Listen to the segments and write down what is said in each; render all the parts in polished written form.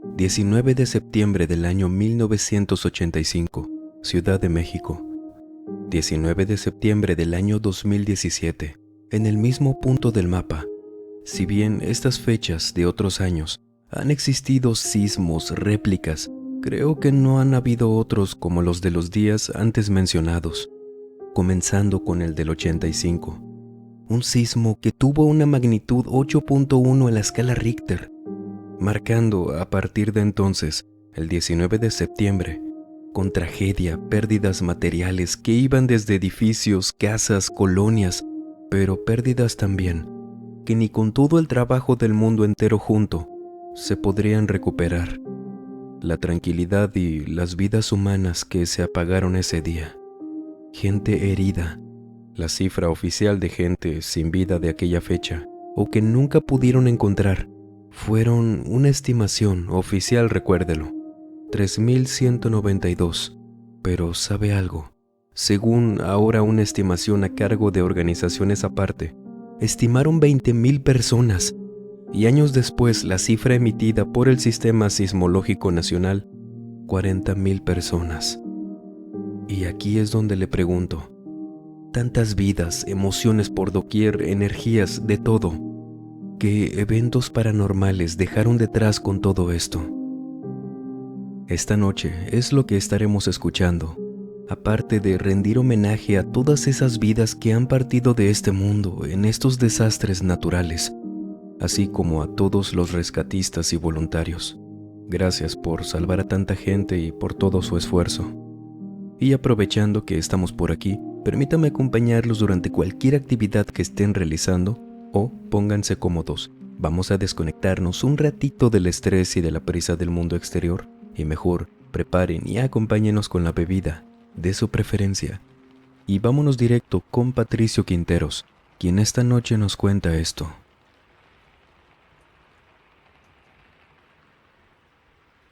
19 de septiembre del año 1985, Ciudad de México. 19 de septiembre del año 2017, en el mismo punto del mapa. Si bien estas fechas de otros años han existido sismos, réplicas, creo que no han habido otros como los de los días antes mencionados, comenzando con el del 85. Un sismo que tuvo una magnitud 8.1 en la escala Richter, marcando a partir de entonces, el 19 de septiembre, con tragedia, pérdidas materiales que iban desde edificios, casas, colonias, pero pérdidas también, que ni con todo el trabajo del mundo entero junto, se podrían recuperar. La tranquilidad y las vidas humanas que se apagaron ese día. Gente herida, la cifra oficial de gente sin vida de aquella fecha, o que nunca pudieron encontrar, fueron una estimación oficial, recuérdelo, 3.192. Pero ¿sabe algo? Según ahora una estimación a cargo de organizaciones aparte, estimaron 20.000 personas, y años después la cifra emitida por el Sistema Sismológico Nacional, 40.000 personas. Y aquí es donde le pregunto, tantas vidas, emociones por doquier, energías, de todo, ¿qué eventos paranormales dejaron detrás con todo esto? Esta noche es lo que estaremos escuchando, aparte de rendir homenaje a todas esas vidas que han partido de este mundo en estos desastres naturales, así como a todos los rescatistas y voluntarios. Gracias por salvar a tanta gente y por todo su esfuerzo. Y aprovechando que estamos por aquí, permítame acompañarlos durante cualquier actividad que estén realizando o pónganse cómodos. Vamos a desconectarnos un ratito del estrés y de la prisa del mundo exterior y mejor preparen y acompáñenos con la bebida de su preferencia. Y vámonos directo con Patricio Quinteros, quien esta noche nos cuenta esto.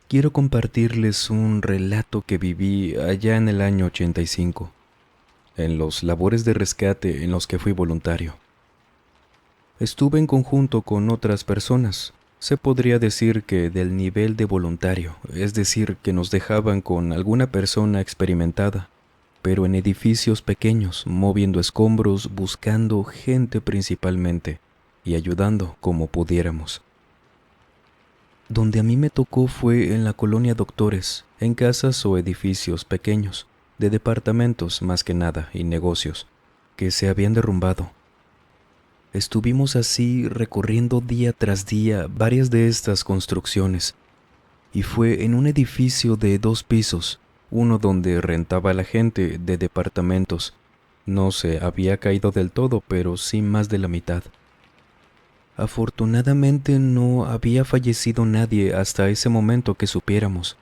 Quiero compartirles un relato que viví allá en el año 85, en los labores de rescate en los que fui voluntario. Estuve en conjunto con otras personas, se podría decir que del nivel de voluntario, es decir, que nos dejaban con alguna persona experimentada, pero en edificios pequeños, moviendo escombros, buscando gente principalmente, y ayudando como pudiéramos. Donde a mí me tocó fue en la colonia Doctores, en casas o edificios pequeños, de departamentos más que nada y negocios, que se habían derrumbado. Estuvimos así recorriendo día tras día varias de estas construcciones, y fue en un edificio de 2 pisos, uno donde rentaba la gente de departamentos. No se había caído del todo, pero sí más de la mitad. Afortunadamente no había fallecido nadie hasta ese momento que supiéramos,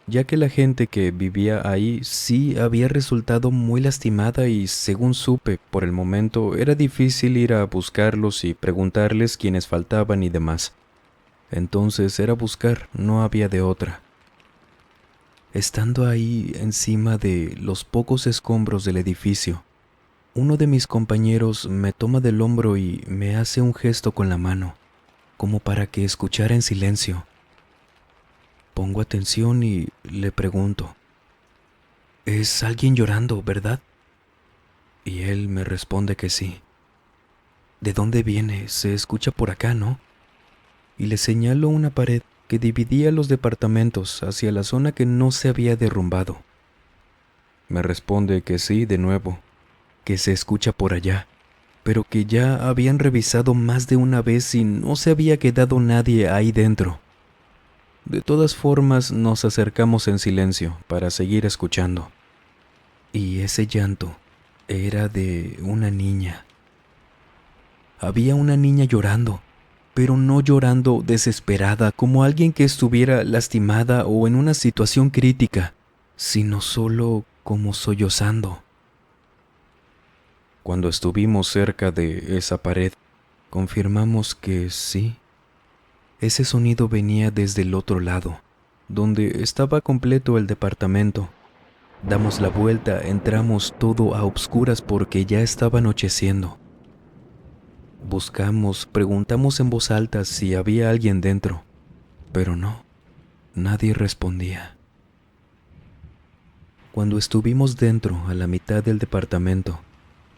ya que la gente que vivía ahí sí había resultado muy lastimada y, según supe, por el momento era difícil ir a buscarlos y preguntarles quiénes faltaban y demás. Entonces era buscar, no había de otra. Estando ahí encima de los pocos escombros del edificio, uno de mis compañeros me toma del hombro y me hace un gesto con la mano, como para que escuchara en silencio. Pongo atención y le pregunto, «¿Es alguien llorando, verdad?» Y él me responde que sí. «¿De dónde viene? Se escucha por acá, ¿no?» Y le señalo una pared que dividía los departamentos hacia la zona que no se había derrumbado. Me responde que sí de nuevo, que se escucha por allá, pero que ya habían revisado más de una vez y no se había quedado nadie ahí dentro. De todas formas, nos acercamos en silencio para seguir escuchando. Y ese llanto era de una niña. Había una niña llorando, pero no llorando desesperada como alguien que estuviera lastimada o en una situación crítica, sino solo como sollozando. Cuando estuvimos cerca de esa pared, confirmamos que sí. Ese sonido venía desde el otro lado, donde estaba completo el departamento. Damos la vuelta, entramos todo a obscuras porque ya estaba anocheciendo. Buscamos, preguntamos en voz alta si había alguien dentro, pero no. Nadie respondía. Cuando estuvimos dentro, a la mitad del departamento,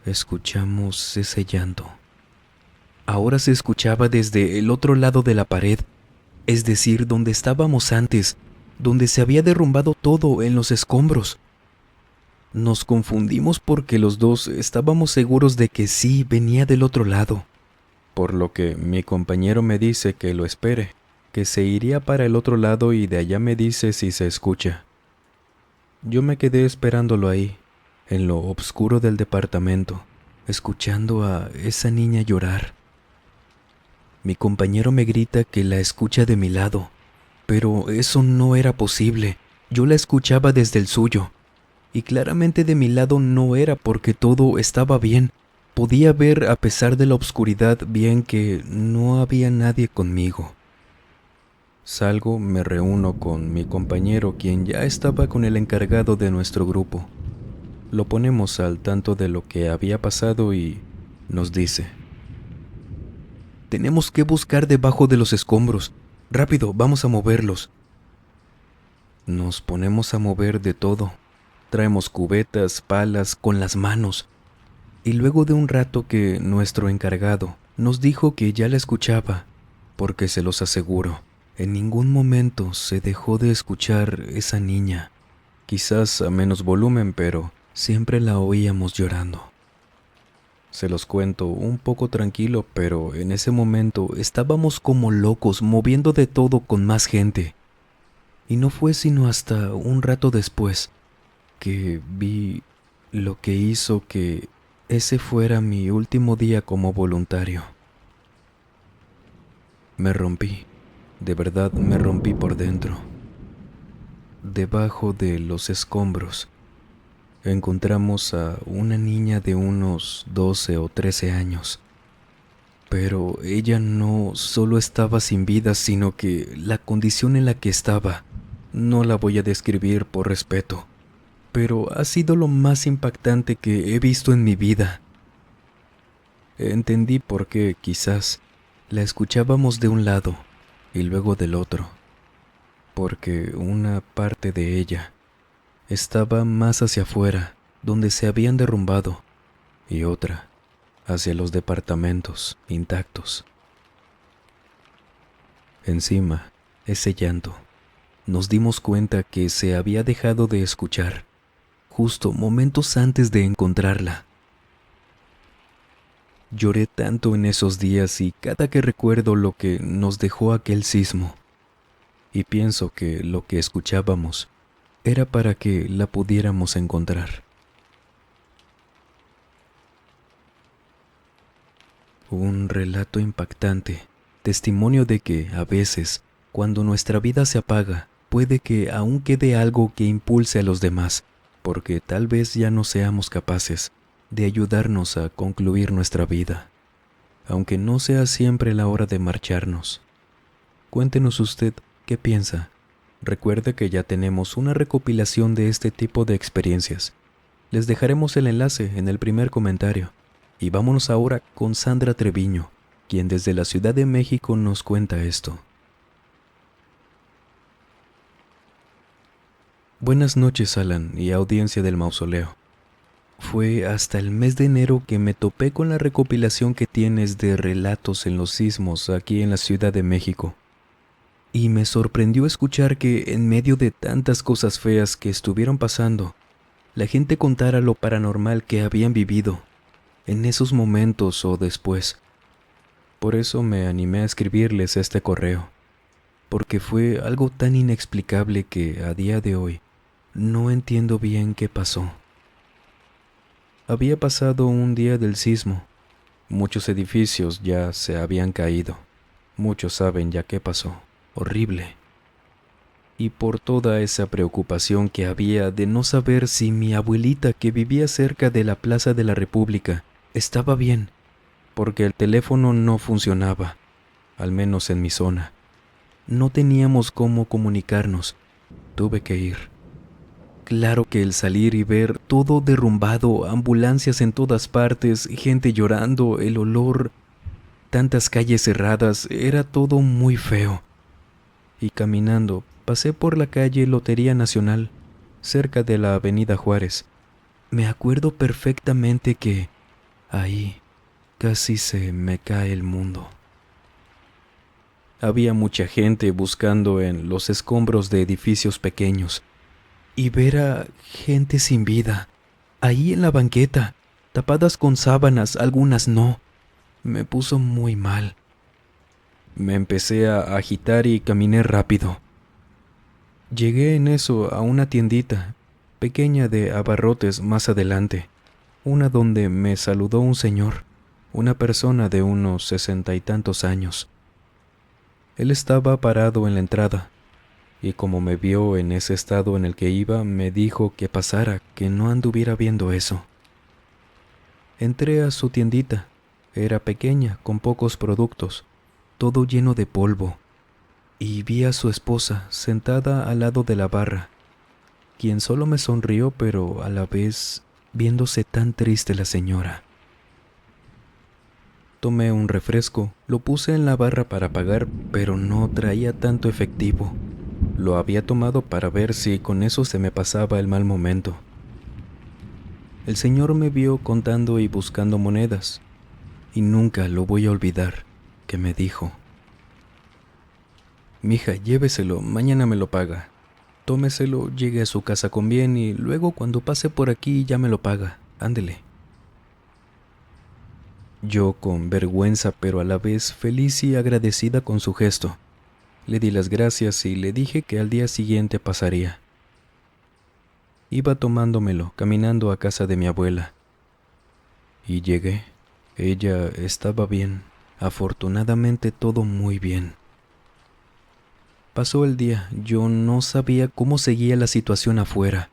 escuchamos ese llanto. Ahora se escuchaba desde el otro lado de la pared, es decir, donde estábamos antes, donde se había derrumbado todo en los escombros. Nos confundimos porque los dos estábamos seguros de que sí venía del otro lado, por lo que mi compañero me dice que lo espere, que se iría para el otro lado y de allá me dice si se escucha. Yo me quedé esperándolo ahí, en lo oscuro del departamento, escuchando a esa niña llorar. Mi compañero me grita que la escucha de mi lado, pero eso no era posible. Yo la escuchaba desde el suyo, y claramente de mi lado no era porque todo estaba bien. Podía ver a pesar de la oscuridad bien que no había nadie conmigo. Salgo, me reúno con mi compañero, quien ya estaba con el encargado de nuestro grupo. Lo ponemos al tanto de lo que había pasado y nos dice: tenemos que buscar debajo de los escombros. Rápido, vamos a moverlos. Nos ponemos a mover de todo. Traemos cubetas, palas, con las manos. Y luego de un rato que nuestro encargado nos dijo que ya la escuchaba, porque se los aseguro, en ningún momento se dejó de escuchar esa niña. Quizás a menos volumen, pero siempre la oíamos llorando. Se los cuento un poco tranquilo, pero en ese momento estábamos como locos, moviendo de todo con más gente. Y no fue sino hasta un rato después que vi lo que hizo que ese fuera mi último día como voluntario. Me rompí, de verdad me rompí por dentro. Debajo de los escombros encontramos a una niña de unos 12 o 13 años. Pero ella no solo estaba sin vida, sino que la condición en la que estaba, no la voy a describir por respeto, pero ha sido lo más impactante que he visto en mi vida. Entendí por qué quizás la escuchábamos de un lado y luego del otro, porque una parte de ella estaba más hacia afuera, donde se habían derrumbado, y otra hacia los departamentos intactos. Encima, ese llanto, nos dimos cuenta que se había dejado de escuchar, justo momentos antes de encontrarla. Lloré tanto en esos días y cada que recuerdo lo que nos dejó aquel sismo, y pienso que lo que escuchábamos era para que la pudiéramos encontrar. Un relato impactante, testimonio de que, a veces, cuando nuestra vida se apaga, puede que aún quede algo que impulse a los demás, porque tal vez ya no seamos capaces de ayudarnos a concluir nuestra vida, aunque no sea siempre la hora de marcharnos. Cuéntenos usted qué piensa. Recuerde que ya tenemos una recopilación de este tipo de experiencias. Les dejaremos el enlace en el primer comentario. Y vámonos ahora con Sandra Treviño, quien desde la Ciudad de México nos cuenta esto. Buenas noches, Alan y audiencia del Mausoleo. Fue hasta el mes de enero que me topé con la recopilación que tienes de relatos en los sismos aquí en la Ciudad de México. Y me sorprendió escuchar que en medio de tantas cosas feas que estuvieron pasando, la gente contara lo paranormal que habían vivido en esos momentos o después. Por eso me animé a escribirles este correo, porque fue algo tan inexplicable que a día de hoy no entiendo bien qué pasó. Había pasado un día del sismo. Muchos edificios ya se habían caído. Muchos saben ya qué pasó. Horrible. Y por toda esa preocupación que había de no saber si mi abuelita, que vivía cerca de la Plaza de la República, estaba bien, porque el teléfono no funcionaba, al menos en mi zona. No teníamos cómo comunicarnos. Tuve que ir. Claro que el salir y ver todo derrumbado, ambulancias en todas partes, gente llorando, el olor, tantas calles cerradas, era todo muy feo. Y caminando, pasé por la calle Lotería Nacional, cerca de la Avenida Juárez. Me acuerdo perfectamente que ahí casi se me cae el mundo. Había mucha gente buscando en los escombros de edificios pequeños y ver a gente sin vida, ahí en la banqueta, tapadas con sábanas, algunas no, me puso muy mal. Me empecé a agitar y caminé rápido. Llegué en eso a una tiendita pequeña de abarrotes más adelante, una donde me saludó un señor, una persona de unos 60 y tantos años. Él estaba parado en la entrada, y como me vio en ese estado en el que iba, me dijo que pasara, que no anduviera viendo eso. Entré a su tiendita. Era pequeña, con pocos productos, todo lleno de polvo, y vi a su esposa sentada al lado de la barra, quien solo me sonrió, pero a la vez viéndose tan triste la señora. Tomé un refresco, lo puse en la barra para pagar, pero no traía tanto efectivo. Lo había tomado para ver si con eso se me pasaba el mal momento. El señor me vio contando y buscando monedas, y nunca lo voy a olvidar, que me dijo: «Mija, lléveselo, mañana me lo paga. Tómeselo, llegue a su casa con bien y luego cuando pase por aquí ya me lo paga. Ándele». Yo, con vergüenza pero a la vez feliz y agradecida con su gesto, le di las gracias y le dije que al día siguiente pasaría. Iba tomándomelo, caminando a casa de mi abuela. Y llegué. Ella estaba bien, afortunadamente todo muy bien. Pasó el día, yo no sabía cómo seguía la situación afuera.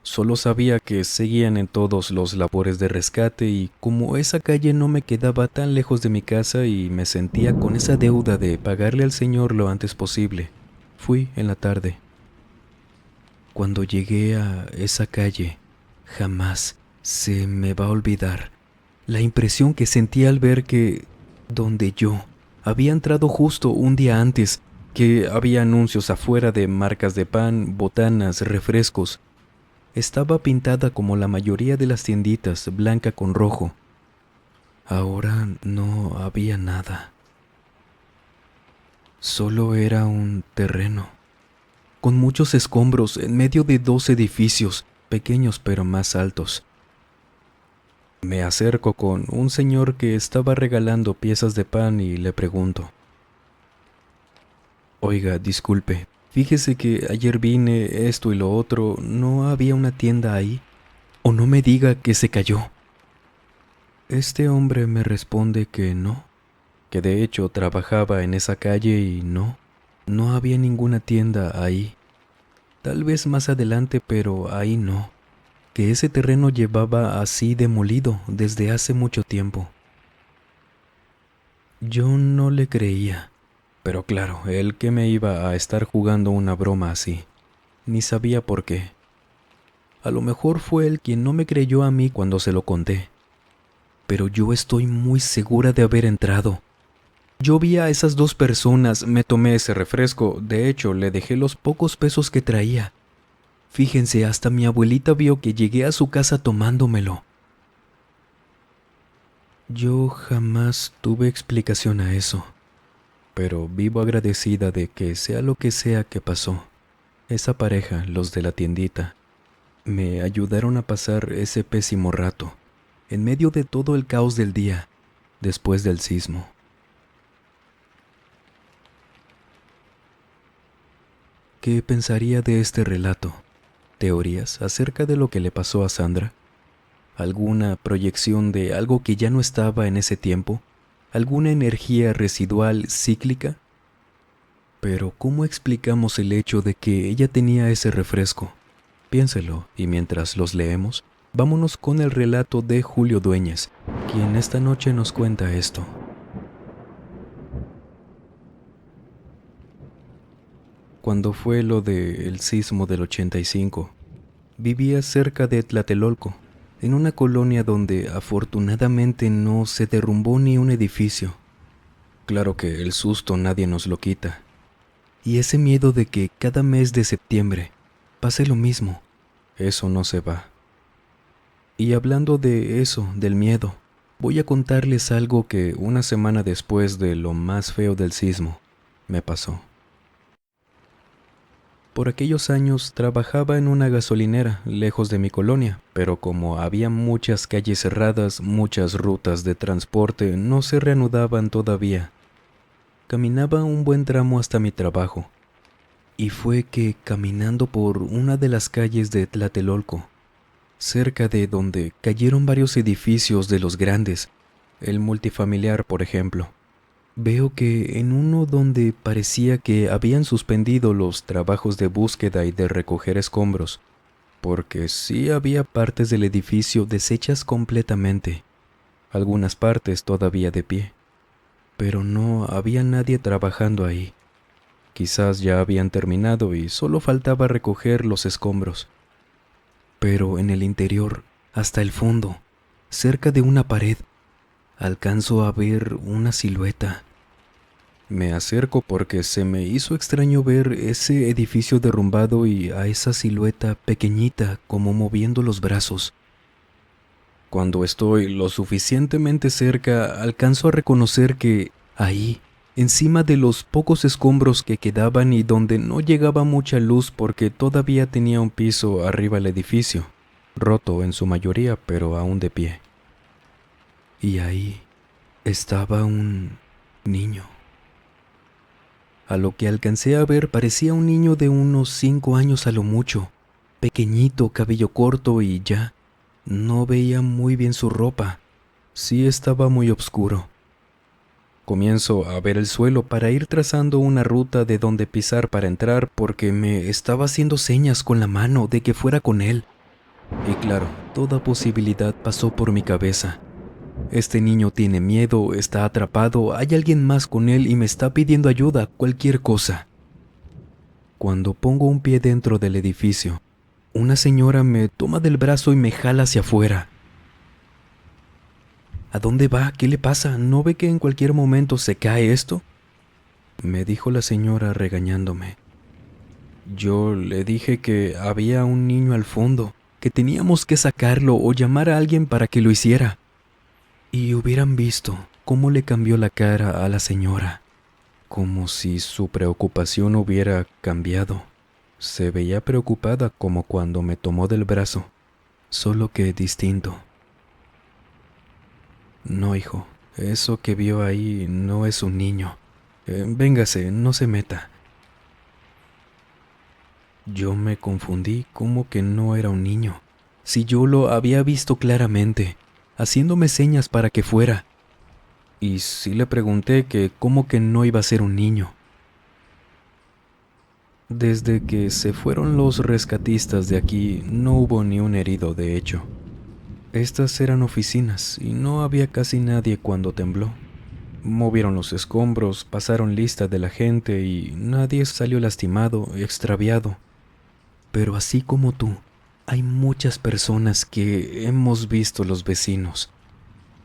Solo sabía que seguían en todos los labores de rescate y como esa calle no me quedaba tan lejos de mi casa y me sentía con esa deuda de pagarle al señor lo antes posible, fui en la tarde. Cuando llegué a esa calle, jamás se me va a olvidar la impresión que sentí al ver que donde yo había entrado justo un día antes, que había anuncios afuera de marcas de pan, botanas, refrescos, estaba pintada como la mayoría de las tienditas, blanca con rojo. Ahora no había nada. Solo era un terreno, con muchos escombros en medio de 2 edificios, pequeños pero más altos. Me acerco con un señor que estaba regalando piezas de pan y le pregunto: «Oiga, disculpe, fíjese que ayer vine esto y lo otro, ¿no había una tienda ahí? O no me diga que se cayó». Este hombre me responde que no, que de hecho trabajaba en esa calle y no había ninguna tienda ahí. Tal vez más adelante, pero ahí no, que ese terreno llevaba así demolido desde hace mucho tiempo. Yo no le creía, pero claro, él que me iba a estar jugando una broma así, ni sabía por qué. A lo mejor fue él quien no me creyó a mí cuando se lo conté, pero yo estoy muy segura de haber entrado. Yo vi a esas 2 personas, me tomé ese refresco, de hecho le dejé los pocos pesos que traía. Fíjense, hasta mi abuelita vio que llegué a su casa tomándomelo. Yo jamás tuve explicación a eso, pero vivo agradecida de que sea lo que sea que pasó. Esa pareja, los de la tiendita, me ayudaron a pasar ese pésimo rato, en medio de todo el caos del día, después del sismo. ¿Qué pensaría de este relato? ¿Teorías acerca de lo que le pasó a Sandra? ¿Alguna proyección de algo que ya no estaba en ese tiempo? ¿Alguna energía residual cíclica? Pero ¿cómo explicamos el hecho de que ella tenía ese refresco? Piénselo, y mientras los leemos, vámonos con el relato de Julio Dueñas, quien esta noche nos cuenta esto. Cuando fue lo del sismo del 85, vivía cerca de Tlatelolco, en una colonia donde afortunadamente no se derrumbó ni un edificio. Claro que el susto nadie nos lo quita. Y ese miedo de que cada mes de septiembre pase lo mismo, eso no se va. Y hablando de eso, del miedo, voy a contarles algo que una semana después de lo más feo del sismo, me pasó. Por aquellos años trabajaba en una gasolinera lejos de mi colonia, pero como había muchas calles cerradas, muchas rutas de transporte no se reanudaban todavía. Caminaba un buen tramo hasta mi trabajo, y fue que caminando por una de las calles de Tlatelolco, cerca de donde cayeron varios edificios de los grandes, el multifamiliar por ejemplo, veo que en uno donde parecía que habían suspendido los trabajos de búsqueda y de recoger escombros, porque sí había partes del edificio deshechas completamente, algunas partes todavía de pie, pero no había nadie trabajando ahí. Quizás ya habían terminado y solo faltaba recoger los escombros. Pero en el interior, hasta el fondo, cerca de una pared, alcanzo a ver una silueta. Me acerco porque se me hizo extraño ver ese edificio derrumbado y a esa silueta pequeñita como moviendo los brazos. Cuando estoy lo suficientemente cerca, alcanzo a reconocer que ahí, encima de los pocos escombros que quedaban y donde no llegaba mucha luz porque todavía tenía un piso arriba el edificio, roto en su mayoría, pero aún de pie. Y ahí estaba un niño. A lo que alcancé a ver parecía un niño de unos 5 años a lo mucho, pequeñito, cabello corto y ya. No veía muy bien su ropa. Sí estaba muy oscuro. Comienzo a ver el suelo para ir trazando una ruta de donde pisar para entrar porque me estaba haciendo señas con la mano de que fuera con él. Y claro, toda posibilidad pasó por mi cabeza. Este niño tiene miedo, está atrapado, hay alguien más con él y me está pidiendo ayuda, cualquier cosa. Cuando pongo un pie dentro del edificio, una señora me toma del brazo y me jala hacia afuera. ¿A dónde va? ¿Qué le pasa? ¿No ve que en cualquier momento se cae esto? Me dijo la señora regañándome. Yo le dije que había un niño al fondo, que teníamos que sacarlo o llamar a alguien para que lo hiciera. Y hubieran visto cómo le cambió la cara a la señora, como si su preocupación hubiera cambiado. Se veía preocupada como cuando me tomó del brazo, solo que distinto. No, hijo, eso que vio ahí no es un niño. Véngase, no se meta. Yo me confundí, como que no era un niño, si yo lo había visto claramente, haciéndome señas para que fuera. Y sí le pregunté que cómo que no iba a ser un niño. Desde que se fueron los rescatistas de aquí, no hubo ni un herido, de hecho. Estas eran oficinas y no había casi nadie cuando tembló. Movieron los escombros, pasaron lista de la gente y nadie salió lastimado, extraviado. Pero así como tú, hay muchas personas que hemos visto los vecinos.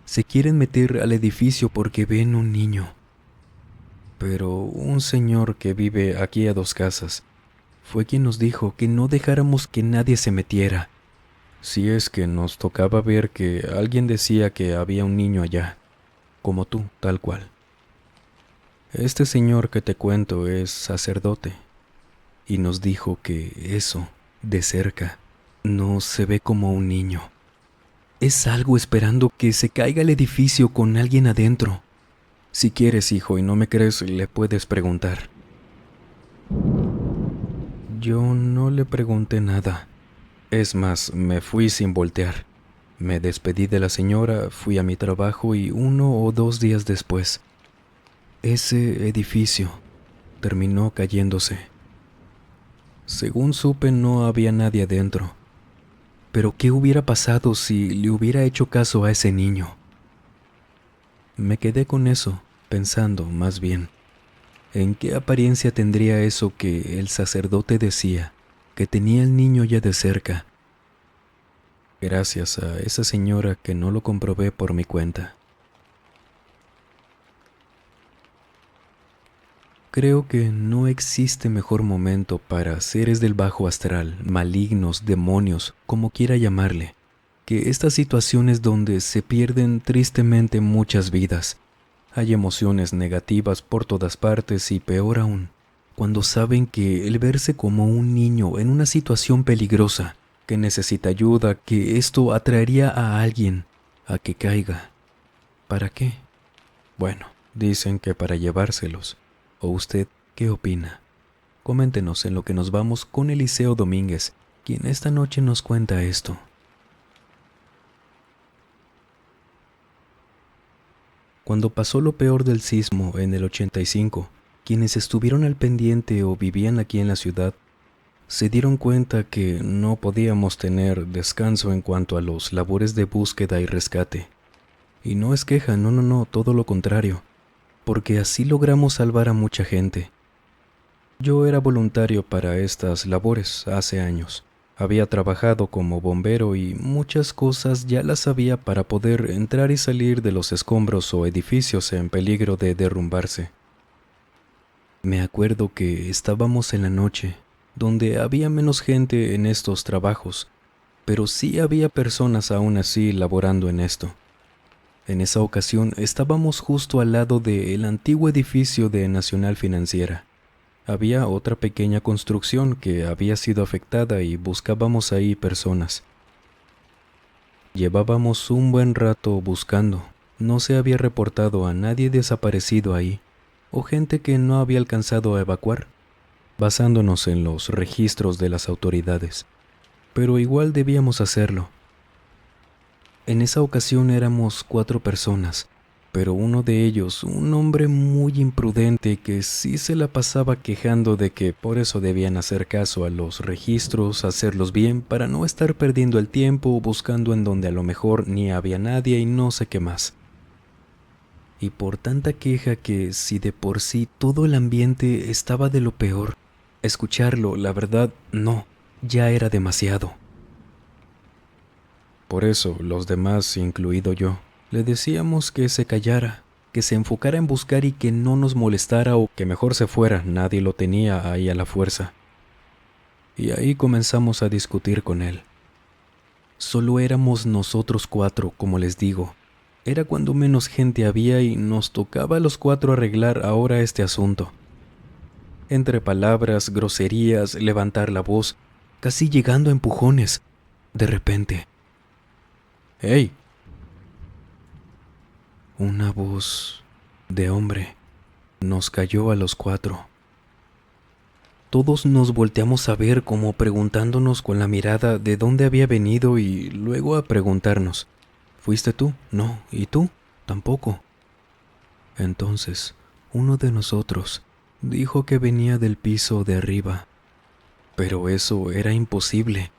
Se quieren meter al edificio porque ven un niño. Pero un señor que vive aquí a 2 casas fue quien nos dijo que no dejáramos que nadie se metiera. Si es que nos tocaba ver que alguien decía que había un niño allá, como tú, tal cual. Este señor que te cuento es sacerdote y nos dijo que eso, de cerca, no se ve como un niño. Es algo esperando que se caiga el edificio con alguien adentro. Si quieres, hijo, y no me crees, le puedes preguntar. Yo no le pregunté nada. Es más, me fui sin voltear. Me despedí de la señora, fui a mi trabajo y 1 o 2 días después, ese edificio terminó cayéndose. Según supe, no había nadie adentro. Pero ¿qué hubiera pasado si le hubiera hecho caso a ese niño? Me quedé con eso, pensando más bien, ¿en qué apariencia tendría eso que el sacerdote decía, que tenía el niño ya de cerca? Gracias a esa señora que no lo comprobé por mi cuenta. Creo que no existe mejor momento para seres del bajo astral, malignos, demonios, como quiera llamarle, que estas situaciones donde se pierden tristemente muchas vidas. Hay emociones negativas por todas partes y peor aún, cuando saben que el verse como un niño en una situación peligrosa, que necesita ayuda, que esto atraería a alguien a que caiga. ¿Para qué? Bueno, dicen que para llevárselos. ¿O usted qué opina? Coméntenos en lo que nos vamos con Eliseo Domínguez, quien esta noche nos cuenta esto. Cuando pasó lo peor del sismo en el 85, quienes estuvieron al pendiente o vivían aquí en la ciudad se dieron cuenta que no podíamos tener descanso en cuanto a los labores de búsqueda y rescate. Y no es queja, no, todo lo contrario, porque así logramos salvar a mucha gente. Yo era voluntario para estas labores hace años. Había trabajado como bombero y muchas cosas ya las sabía para poder entrar y salir de los escombros o edificios en peligro de derrumbarse. Me acuerdo que estábamos en la noche, donde había menos gente en estos trabajos, pero sí había personas aún así laborando en esto. En esa ocasión estábamos justo al lado del antiguo edificio de Nacional Financiera. Había otra pequeña construcción que había sido afectada y buscábamos ahí personas. Llevábamos un buen rato buscando. No se había reportado a nadie desaparecido ahí, o gente que no había alcanzado a evacuar, basándonos en los registros de las autoridades. Pero igual debíamos hacerlo. En esa ocasión éramos 4 personas, pero uno de ellos, un hombre muy imprudente que sí se la pasaba quejando de que por eso debían hacer caso a los registros, hacerlos bien para no estar perdiendo el tiempo buscando en donde a lo mejor ni había nadie y no sé qué más. Y por tanta queja que si de por sí todo el ambiente estaba de lo peor, escucharlo, la verdad, no, ya era demasiado. Por eso, los demás, incluido yo, le decíamos que se callara, que se enfocara en buscar y que no nos molestara o que mejor se fuera, nadie lo tenía ahí a la fuerza. Y ahí comenzamos a discutir con él. Solo éramos nosotros 4, como les digo. Era cuando menos gente había y nos tocaba a los 4 arreglar ahora este asunto. Entre palabras, groserías, levantar la voz, casi llegando a empujones, de repente. ¡Hey! Una voz de hombre nos cayó a los 4. Todos nos volteamos a ver como preguntándonos con la mirada de dónde había venido y luego a preguntarnos, ¿fuiste tú? No. ¿Y tú? Tampoco. Entonces, uno de nosotros dijo que venía del piso de arriba. Pero eso era imposible.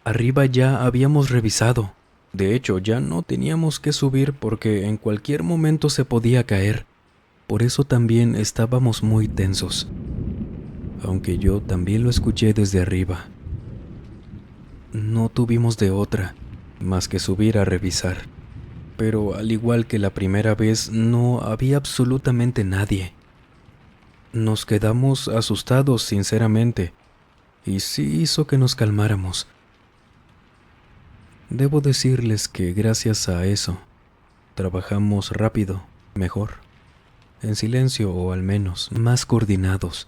Arriba ya habíamos revisado. De hecho, ya no teníamos que subir porque en cualquier momento se podía caer. Por eso también estábamos muy tensos. Aunque yo también lo escuché desde arriba. No tuvimos de otra, más que subir a revisar. Pero al igual que la primera vez, no había absolutamente nadie. Nos quedamos asustados, sinceramente, y sí hizo que nos calmáramos. Debo decirles que gracias a eso, trabajamos rápido, mejor, en silencio o al menos más coordinados.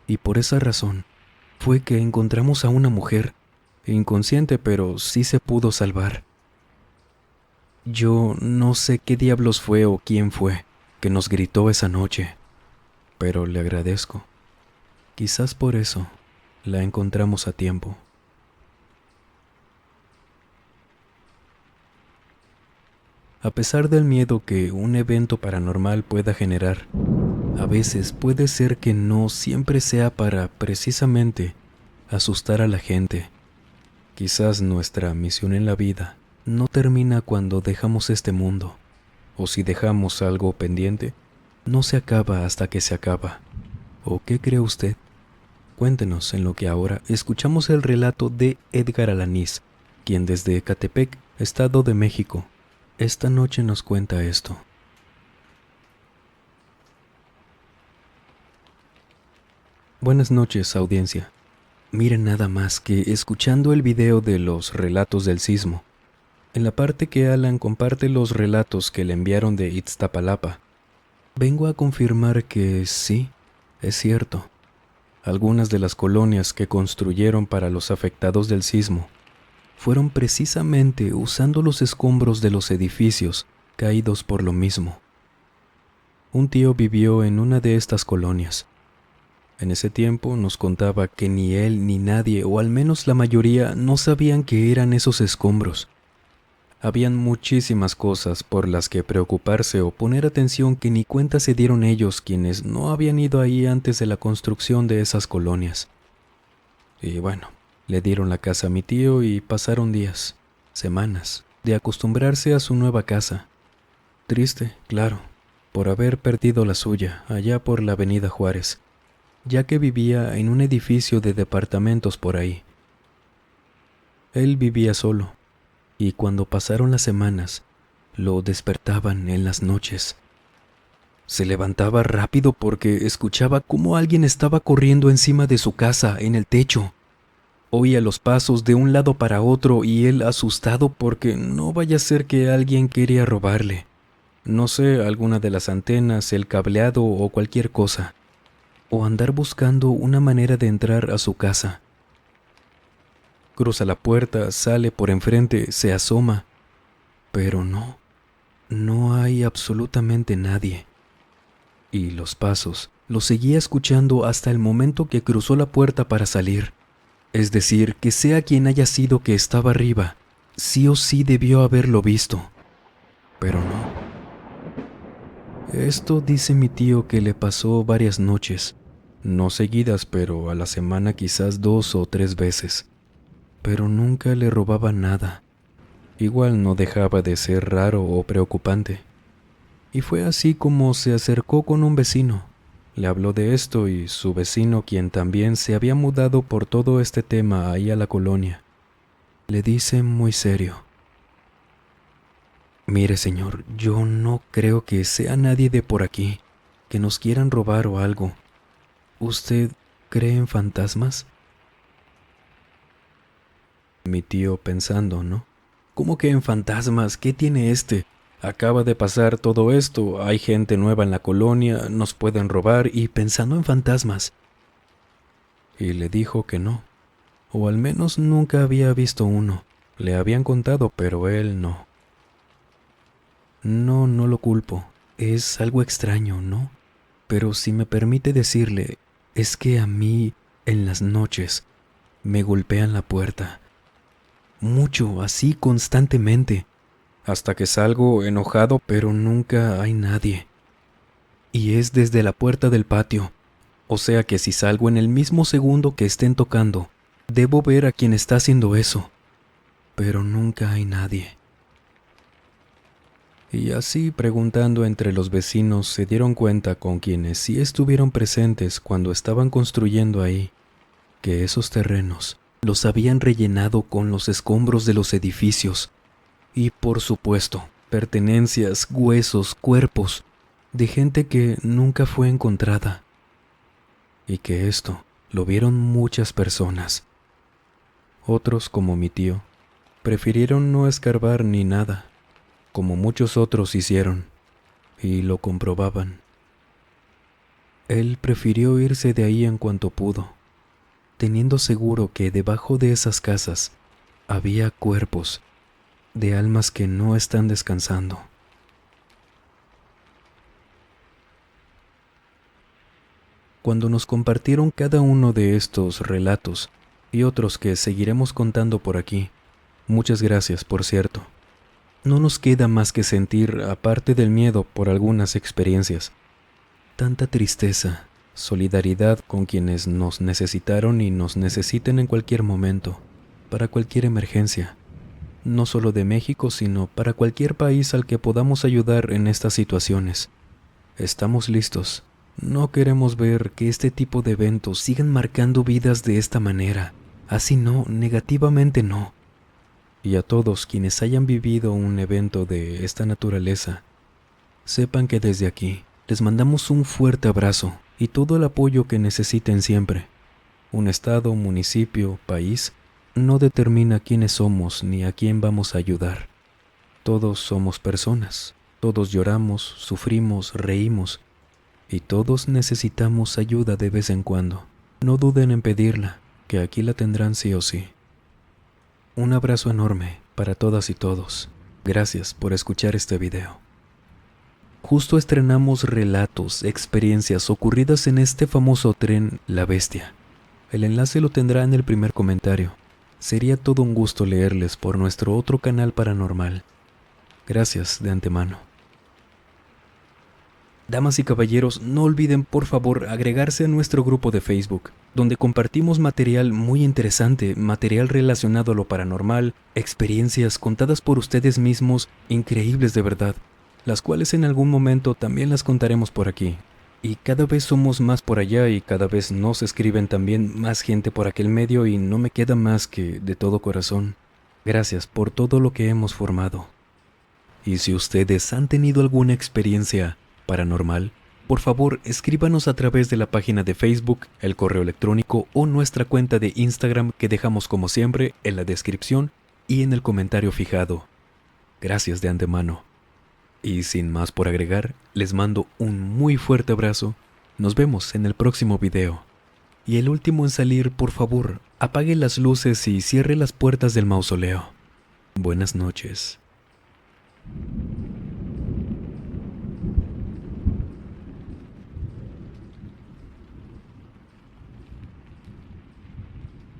Y por esa razón fue que encontramos a una mujer, inconsciente pero sí se pudo salvar. Yo no sé qué diablos fue o quién fue que nos gritó esa noche, pero le agradezco. Quizás por eso la encontramos a tiempo. A pesar del miedo que un evento paranormal pueda generar, a veces puede ser que no siempre sea para, precisamente, asustar a la gente. Quizás nuestra misión en la vida no termina cuando dejamos este mundo, o si dejamos algo pendiente, no se acaba hasta que se acaba. ¿O qué cree usted? Cuéntenos en lo que ahora escuchamos el relato de Edgar Alanís, quien desde Ecatepec, Estado de México, esta noche nos cuenta esto. Buenas noches, audiencia. Miren nada más que escuchando el video de los relatos del sismo, en la parte que Alan comparte los relatos que le enviaron de Iztapalapa, vengo a confirmar que sí, es cierto. Algunas de las colonias que construyeron para los afectados del sismo fueron precisamente usando los escombros de los edificios caídos por lo mismo. Un tío vivió en una de estas colonias. En ese tiempo nos contaba que ni él ni nadie, o al menos la mayoría, no sabían qué eran esos escombros. Habían muchísimas cosas por las que preocuparse o poner atención que ni cuenta se dieron ellos, quienes no habían ido ahí antes de la construcción de esas colonias. Y bueno, le dieron la casa a mi tío y pasaron días, semanas, de acostumbrarse a su nueva casa. Triste, claro, por haber perdido la suya allá por la Avenida Juárez, ya que vivía en un edificio de departamentos por ahí. Él vivía solo, y cuando pasaron las semanas, lo despertaban en las noches. Se levantaba rápido porque escuchaba cómo alguien estaba corriendo encima de su casa en el techo. Oía los pasos de un lado para otro y él asustado porque no vaya a ser que alguien quería robarle. No sé, alguna de las antenas, el cableado o cualquier cosa. O andar buscando una manera de entrar a su casa. Cruza la puerta, sale por enfrente, se asoma. Pero no hay absolutamente nadie. Y los pasos los seguía escuchando hasta el momento que cruzó la puerta para salir. Es decir, que sea quien haya sido que estaba arriba, sí o sí debió haberlo visto. Pero no. Esto dice mi tío que le pasó varias noches. No seguidas, pero a la semana quizás 2 o 3 veces. Pero nunca le robaba nada. Igual no dejaba de ser raro o preocupante. Y fue así como se acercó con un vecino. Le habló de esto y su vecino, quien también se había mudado por todo este tema ahí a la colonia, le dice muy serio: «Mire, señor, yo no creo que sea nadie de por aquí, que nos quieran robar o algo. ¿Usted cree en fantasmas?». Mi tío pensando, ¿no? ¿Cómo que en fantasmas? ¿Qué tiene este? Acaba de pasar todo esto, hay gente nueva en la colonia, nos pueden robar, y pensando en fantasmas. Y le dijo que no, o al menos nunca había visto uno. Le habían contado, pero él no. No lo culpo, es algo extraño, ¿no? Pero si me permite decirle, es que a mí, en las noches, me golpean la puerta. Mucho, así constantemente. Hasta que salgo enojado, pero nunca hay nadie. Y es desde la puerta del patio. O sea que si salgo en el mismo segundo que estén tocando, debo ver a quien está haciendo eso. Pero nunca hay nadie. Y así, preguntando entre los vecinos, se dieron cuenta, con quienes sí estuvieron presentes cuando estaban construyendo ahí, que esos terrenos los habían rellenado con los escombros de los edificios. Y por supuesto, pertenencias, huesos, cuerpos de gente que nunca fue encontrada. Y que esto lo vieron muchas personas. Otros, como mi tío, prefirieron no escarbar ni nada, como muchos otros hicieron, y lo comprobaban. Él prefirió irse de ahí en cuanto pudo, teniendo seguro que debajo de esas casas había cuerpos de almas que no están descansando. Cuando nos compartieron cada uno de estos relatos y otros que seguiremos contando por aquí, muchas gracias, por cierto. No nos queda más que sentir, aparte del miedo por algunas experiencias, tanta tristeza, solidaridad con quienes nos necesitaron y nos necesiten en cualquier momento, para cualquier emergencia. No solo de México, sino para cualquier país al que podamos ayudar en estas situaciones. Estamos listos. No queremos ver que este tipo de eventos sigan marcando vidas de esta manera. Así no, negativamente no. Y a todos quienes hayan vivido un evento de esta naturaleza, sepan que desde aquí les mandamos un fuerte abrazo y todo el apoyo que necesiten siempre. Un estado, municipio, país, no determina quiénes somos ni a quién vamos a ayudar. Todos somos personas, todos lloramos, sufrimos, reímos, y todos necesitamos ayuda de vez en cuando. No duden en pedirla, que aquí la tendrán sí o sí. Un abrazo enorme para todas y todos. Gracias por escuchar este video. Justo estrenamos relatos, experiencias ocurridas en este famoso tren La Bestia. El enlace lo tendrá en el primer comentario. Sería todo un gusto leerles por nuestro otro canal paranormal. Gracias de antemano. Damas y caballeros, no olviden por favor agregarse a nuestro grupo de Facebook, donde compartimos material muy interesante, material relacionado a lo paranormal, experiencias contadas por ustedes mismos, increíbles de verdad, las cuales en algún momento también las contaremos por aquí. Y cada vez somos más por allá y cada vez nos escriben también más gente por aquel medio y no me queda más que, de todo corazón, gracias por todo lo que hemos formado. Y si ustedes han tenido alguna experiencia paranormal, por favor escríbanos a través de la página de Facebook, el correo electrónico o nuestra cuenta de Instagram que dejamos como siempre en la descripción y en el comentario fijado. Gracias de antemano. Y sin más por agregar, les mando un muy fuerte abrazo. Nos vemos en el próximo video. Y el último en salir, por favor, apague las luces y cierre las puertas del mausoleo. Buenas noches.